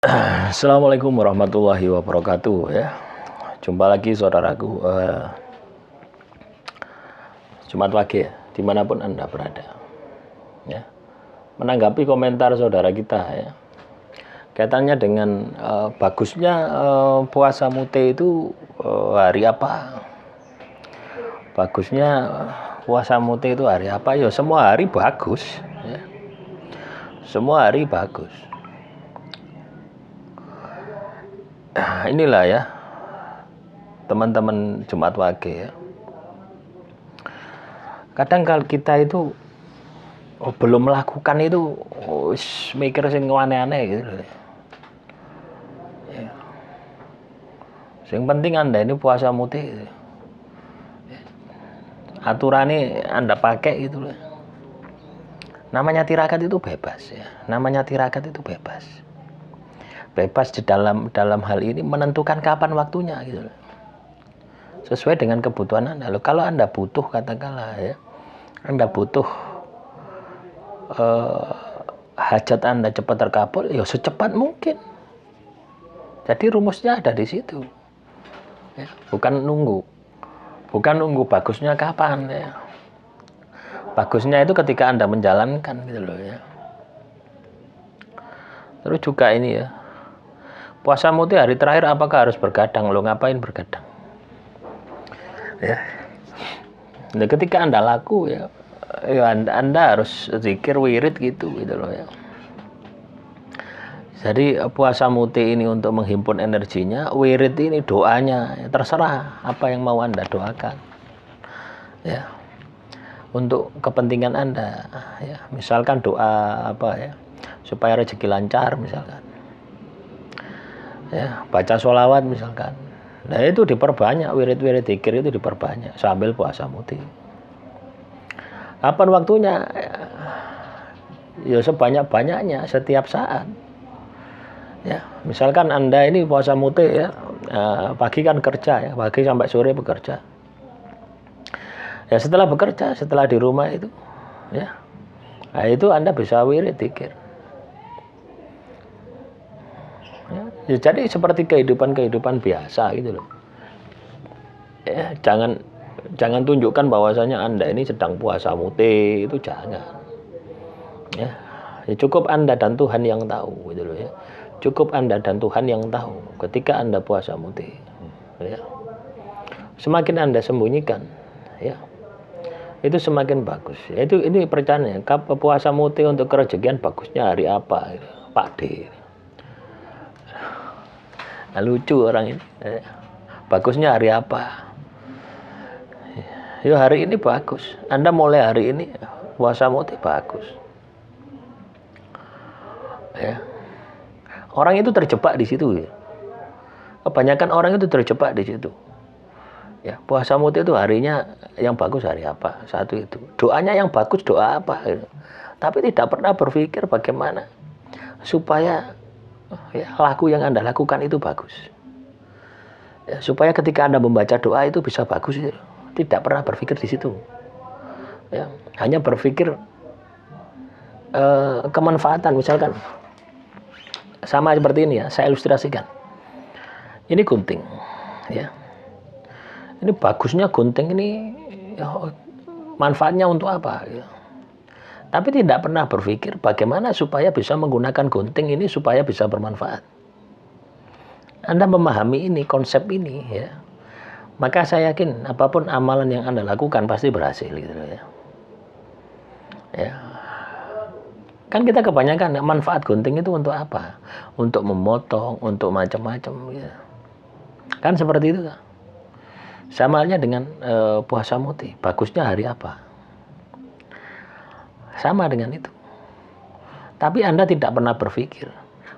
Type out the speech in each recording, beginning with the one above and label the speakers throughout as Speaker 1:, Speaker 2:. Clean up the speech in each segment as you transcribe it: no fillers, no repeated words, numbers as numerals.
Speaker 1: Assalamualaikum warahmatullahi wabarakatuh ya. Jumpa lagi saudaraku, Jumat pagi ya, dimanapun Anda berada ya. Menanggapi komentar saudara kita ya, kaitannya dengan bagusnya puasa mute itu hari apa? Bagusnya puasa mute itu hari apa? Ya semua hari bagus ya. Semua hari bagus. Inilah ya teman-teman Jumat Wage ya. Kadang kalau kita itu belum melakukan itu mikir sing aneh-aneh gitu. Ya. Yang penting Anda ini puasa mute gitu. Aturannya Anda pakai gitu loh. Namanya tirakat itu bebas ya. Namanya tirakat itu bebas. Bebas di dalam hal ini menentukan kapan waktunya gitu loh. Sesuai dengan kebutuhan Anda. Loh, kalau Anda butuh katakanlah ya, Anda butuh hajat Anda cepat terkabul, ya secepat mungkin. Jadi rumusnya ada di situ. Ya, bukan nunggu bagusnya kapan ya. Bagusnya itu ketika Anda menjalankan gitu loh ya. Terus juga ini ya, puasa mute hari terakhir apakah harus bergadang? Lo ngapain bergadang? Ya. Nah, ketika Anda laku ya Anda harus zikir wirid gitu loh ya. Jadi puasa mute ini untuk menghimpun energinya, wirid ini doanya, ya, terserah apa yang mau Anda doakan. Ya. Untuk kepentingan Anda ya. Misalkan doa apa ya? Supaya rezeki lancar misalkan. Ya, baca sholawat misalkan. Nah itu diperbanyak, wirid-wirid zikir itu diperbanyak sambil puasa mute. Kapan waktunya? Ya sebanyak-banyaknya setiap saat. Ya, misalkan Anda ini puasa mute ya, pagi kan kerja ya, pagi sampai sore bekerja. Ya setelah bekerja, setelah di rumah itu, ya, nah itu Anda bisa wirid zikir. Ya, jadi seperti kehidupan biasa gitu loh. Ya, jangan tunjukkan bahwasanya Anda ini sedang puasa mute, itu jangan. Ya, cukup Anda dan Tuhan yang tahu gitu loh ya. Cukup Anda dan Tuhan yang tahu ketika Anda puasa mute. Ya. Semakin Anda sembunyikan, ya, itu semakin bagus. Ya, ini percaya puasa mute untuk kerejekian bagusnya hari apa, Pak D. Nah, lucu orang ini. Bagusnya hari apa? Ya hari ini bagus. Anda mulai hari ini puasa mute bagus. Ya. Orang itu terjebak di situ ya. Kebanyakan orang itu terjebak di situ. Ya, puasa mute itu harinya yang bagus hari apa? Satu itu. Doanya yang bagus doa apa? Gitu. Tapi tidak pernah berpikir bagaimana supaya ya, laku yang Anda lakukan itu bagus. Ya, supaya ketika Anda membaca doa itu bisa bagus. Ya. Tidak pernah berpikir di situ. Ya, hanya berpikir kemanfaatan misalkan. Sama seperti ini ya, saya ilustrasikan. Ini gunting, ya. Ini bagusnya gunting ini, ya, manfaatnya untuk apa? Ya. Tapi tidak pernah berpikir bagaimana supaya bisa menggunakan gunting ini supaya bisa bermanfaat. Anda memahami ini, konsep ini, ya. Maka saya yakin apapun amalan yang Anda lakukan pasti berhasil, gitu ya. Ya. Kan kita kebanyakan manfaat gunting itu untuk apa? Untuk memotong, untuk macam-macam ya. Kan seperti itu kan? Sama halnya dengan puasa mute. Bagusnya hari apa? Sama dengan itu. Tapi Anda tidak pernah berpikir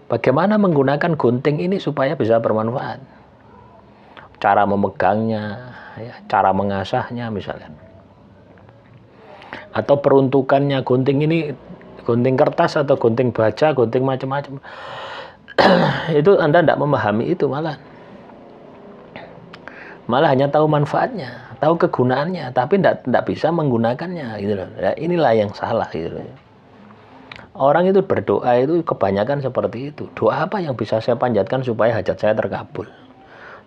Speaker 1: bagaimana menggunakan gunting ini supaya bisa bermanfaat. Cara memegangnya, ya, cara mengasahnya misalkan. Atau peruntukannya gunting ini, gunting kertas atau gunting baja, gunting macam-macam. Itu Anda tidak memahami itu malah hanya tahu manfaatnya, tahu kegunaannya, tapi tidak bisa menggunakannya gitu loh. Ya, inilah yang salah gitu loh. Orang itu berdoa itu kebanyakan seperti itu. Doa apa yang bisa saya panjatkan supaya hajat saya terkabul?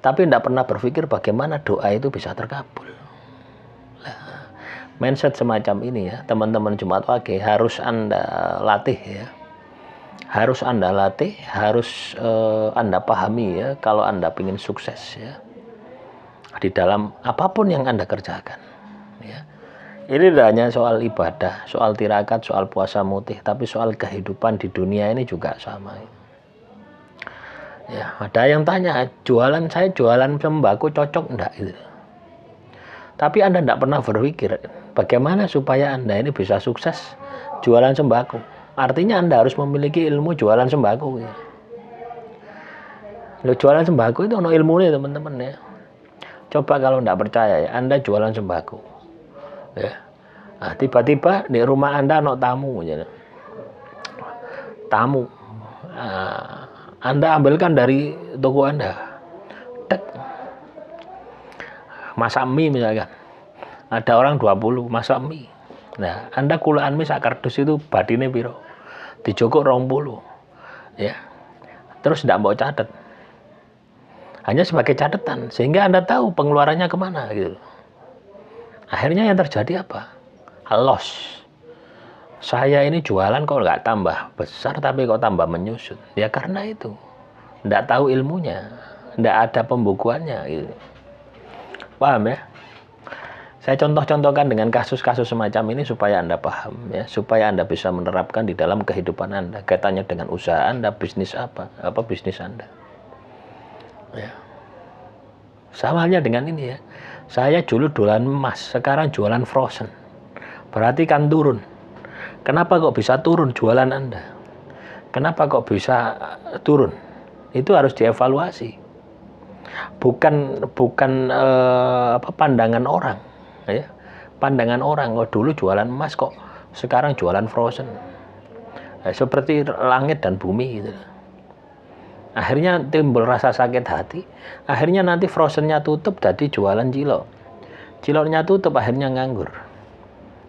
Speaker 1: Tapi tidak pernah berpikir bagaimana doa itu bisa terkabul. Mindset semacam ini ya, teman-teman Jumat Wage harus Anda latih ya. Harus Anda latih, harus Anda pahami ya kalau Anda ingin sukses ya. Di dalam apapun yang Anda kerjakan ya. Ini tidak hanya soal ibadah, soal tirakat, soal puasa mutih, tapi soal kehidupan di dunia ini juga sama. Ya, ada yang tanya, saya jualan sembako cocok enggak gitu. Tapi Anda tidak pernah berpikir bagaimana supaya Anda ini bisa sukses jualan sembako. Artinya Anda harus memiliki ilmu jualan sembako. Ya. Loh, jualan sembako itu ada ilmunya teman-teman ya. Coba kalau tidak percaya ya, Anda jualan sembako. Ya. Nah, tiba-tiba di rumah Anda ada tamu. Ya. Tamu. Nah, Anda ambilkan dari toko Anda. Tek. Masak mie misalkan, ada orang 20 masak mie. Nah, Anda kulaan mie sak kardus itu badine piro? Dijokok 20. Ya. Terus tidak mau catat. Hanya sebagai catatan sehingga Anda tahu pengeluarannya kemana gitu. Akhirnya yang terjadi apa? Loss. Saya ini jualan kok nggak tambah besar tapi kok tambah menyusut. Ya karena itu. Tidak tahu ilmunya, tidak ada pembukuannya gitu. Paham ya? Saya contoh-contohkan dengan kasus-kasus semacam ini supaya Anda paham ya, supaya Anda bisa menerapkan di dalam kehidupan Anda, kaitannya dengan usaha Anda, bisnis apa bisnis Anda. Ya. Sama halnya dengan ini ya. Saya dulu jualan emas, sekarang jualan frozen. Berarti kan turun. Kenapa kok bisa turun jualan Anda? Kenapa kok bisa turun? Itu harus dievaluasi. Bukan pandangan orang ya. Pandangan orang, dulu jualan emas kok sekarang jualan frozen. Seperti langit dan bumi gitu. Akhirnya timbul rasa sakit hati. Akhirnya nanti frozennya tutup jadi jualan cilok. Ciloknya tutup akhirnya nganggur.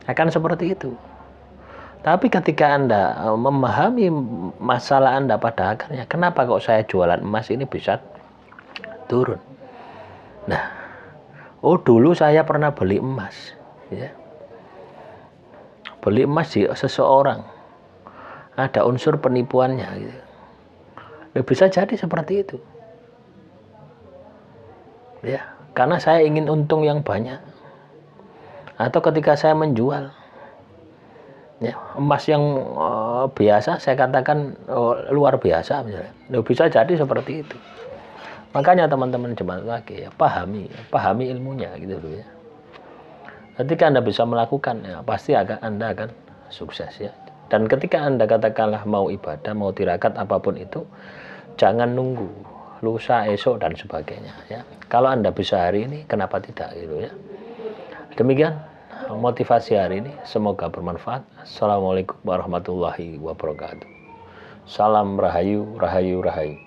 Speaker 1: Akan seperti itu. Tapi ketika Anda memahami masalah Anda pada akarnya, kenapa kok saya jualan emas ini bisa turun? Nah, dulu saya pernah beli emas, ya. Beli emas di seseorang, ada unsur penipuannya, gitu. Bisa jadi seperti itu, ya. Karena saya ingin untung yang banyak, atau ketika saya menjual, ya, emas yang biasa, saya katakan luar biasa, misalnya, bisa jadi seperti itu. Makanya teman-teman Jumat Wage ya, pahami ilmunya gitu loh ya. Ketika Anda bisa melakukan ya, pasti Anda akan sukses ya. Dan ketika Anda katakanlah mau ibadah, mau tirakat apapun itu, jangan nunggu lusa, esok dan sebagainya ya. Kalau Anda bisa hari ini, kenapa tidak gitu ya. Demikian motivasi hari ini, semoga bermanfaat. Assalamualaikum warahmatullahi wabarakatuh. Salam rahayu, rahayu, rahayu.